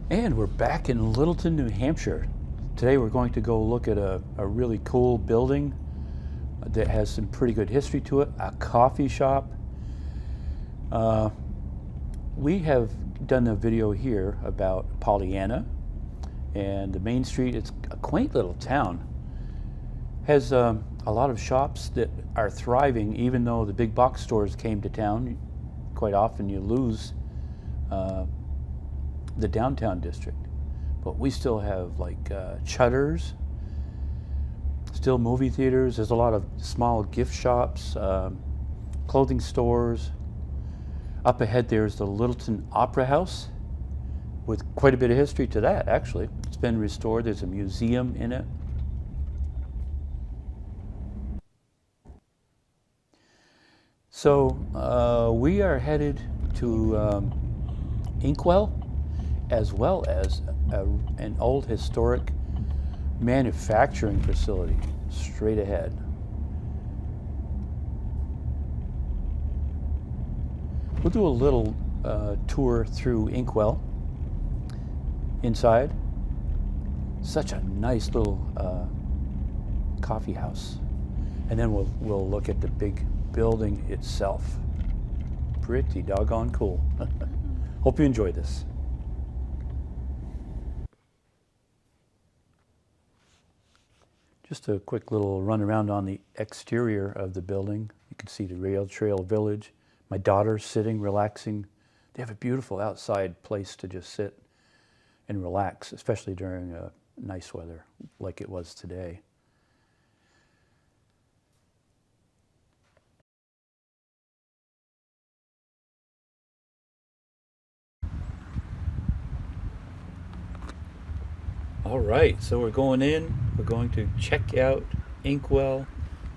And we're back in Littleton, New Hampshire. Today we're going to go look at a really cool building that has some pretty good history to it, a coffee shop. We have done a video here about Pollyanna and the main street. It's a quaint little town. Has a lot of shops that are thriving even though the big box stores came to town. Quite often you lose the downtown district, but we still have like Chutters, still movie theaters. There's a lot of small gift shops, clothing stores. Up ahead there's the Littleton Opera House with quite a bit of history to that, actually. It's been restored. There's a museum in it. So we are headed to Inkwell, as well as an old historic manufacturing facility straight ahead. We'll do a little tour through Inkwell. Inside, such a nice little coffee house. And then we'll look at the big building itself. Pretty doggone cool. Hope you enjoy this. Just a quick little run around on the exterior of the building. You can see the rail trail village. My daughter's sitting, relaxing. They have a beautiful outside place to just sit and relax, especially during nice weather like it was today. All right, so we're going in. We're going to check out Inkwell.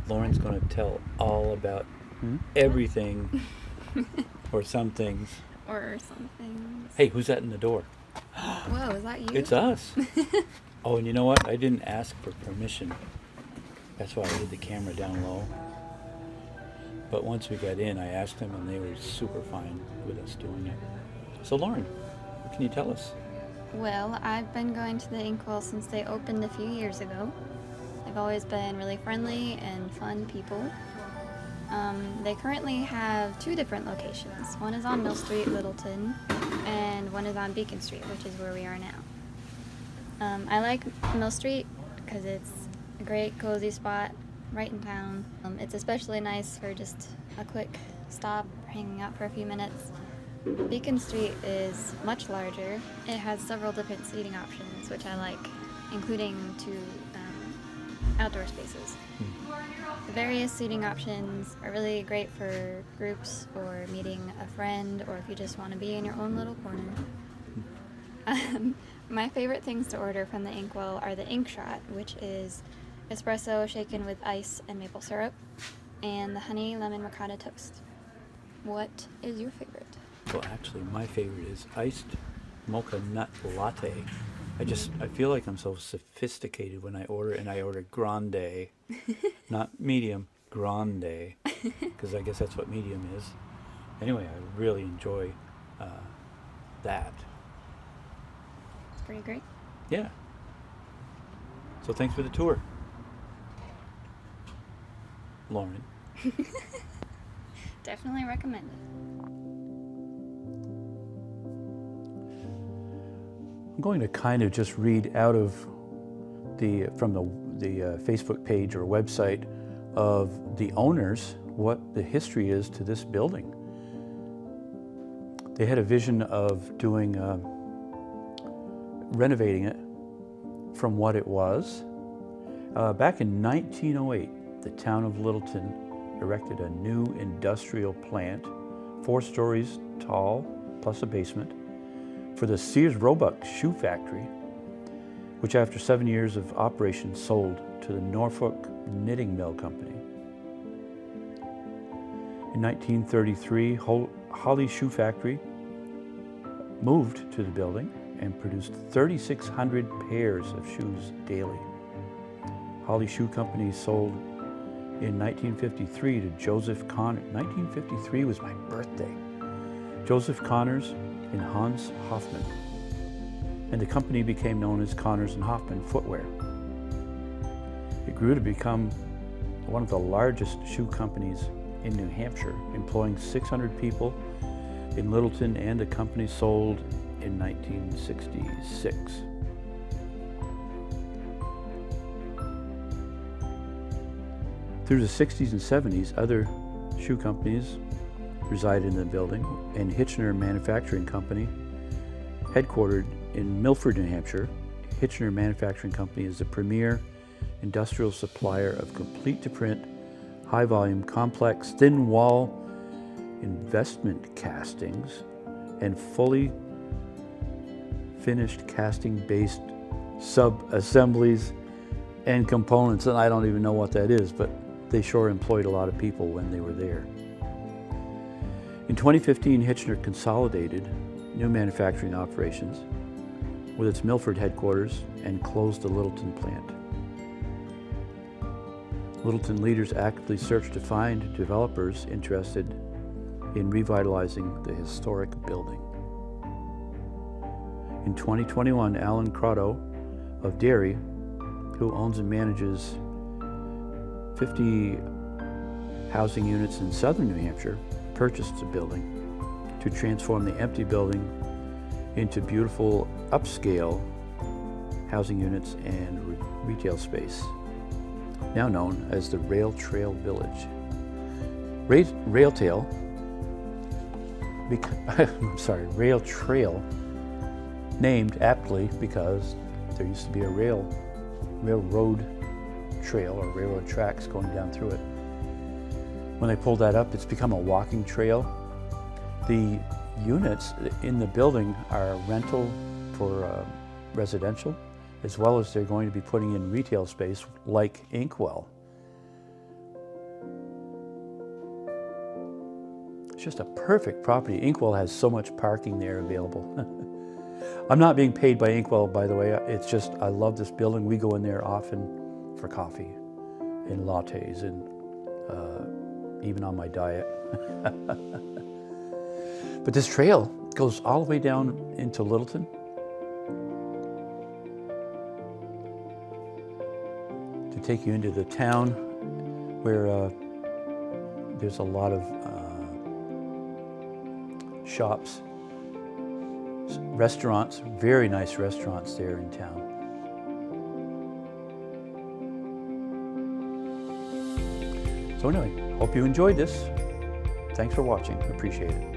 Lauren's going to tell all about everything, or some things. Or some things. Hey, who's that in the door? Whoa, is that you? It's us. Oh, and you know what? I didn't ask for permission. That's why I did the camera down low. But once we got in, I asked them, and they were super fine with us doing it. So, Lauren, what can you tell us? Well, I've been going to the Inkwell since they opened a few years ago. They've always been really friendly and fun people. They currently have two different locations. One is on Mill Street, Littleton, and one is on Beacon Street, which is where we are now. I like Mill Street because it's a great, cozy spot right in town. It's especially nice for just a quick stop, hanging out for a few minutes. Beacon Street is much larger. It has several different seating options, which I like, including two outdoor spaces. The various seating options are really great for groups or meeting a friend, or if you just want to be in your own little corner. My favorite things to order from the Inkwell are the Ink Shot, which is espresso shaken with ice and maple syrup, and the honey lemon ricotta toast. What is your favorite? Well, actually, my favorite is iced mocha nut latte. I feel like I'm so sophisticated when I order, and I order grande, not medium, grande, because I guess that's what medium is. Anyway, I really enjoy that. It's pretty great. Yeah. So thanks for the tour, Lauren. Definitely recommend it. I'm going to kind of just read out of from the Facebook page or website of the owners what the history is to this building. They had a vision of doing renovating it from what it was. Back in 1908, the town of Littleton erected a new industrial plant, 4 stories tall plus a basement, for the Sears Roebuck shoe factory, which after 7 years of operation sold to the Norfolk Knitting Mill Company. In 1933, Holly Shoe Factory moved to the building and produced 3,600 pairs of shoes daily. Holly Shoe Company sold in 1953 to Joseph Connors. 1953 was my birthday. Joseph Connors and Hans Hoffman. and the company became known as Connors and Hoffman Footwear. It grew to become one of the largest shoe companies in New Hampshire, employing 600 people in Littleton, and the company sold in 1966. Through the 60s and 70s, other shoe companies resided in the building, and Hitchner Manufacturing Company, headquartered in Milford, New Hampshire. Hitchner Manufacturing Company is the premier industrial supplier of complete-to-print, high-volume, complex, thin-wall investment castings and fully finished casting-based sub-assemblies and components. And I don't even know what that is, but they sure employed a lot of people when they were there. In 2015, Hitchner consolidated new manufacturing operations with its Milford headquarters and closed the Littleton plant. Littleton leaders actively search to find developers interested in revitalizing the historic building. In 2021, Alan Crotto of Derry, who owns and manages 50 housing units in southern New Hampshire, purchased the building to transform the empty building into beautiful upscale housing units and retail space, now known as the Rail Trail Village. Rail Trail, named aptly because there used to be a railroad trail or railroad tracks going down through it. When they pulled that up, it's become a walking trail. The units in the building are rental for residential, as well as they're going to be putting in retail space like Inkwell. It's just a perfect property. Inkwell has so much parking there available. I'm not being paid by Inkwell, by the way. It's just, I love this building. We go in there often for coffee and lattes and even on my diet. But this trail goes all the way down into Littleton. To take you into the town where there's a lot of shops, restaurants, very nice restaurants there in town. So anyway, hope you enjoyed this. Thanks for watching, appreciate it.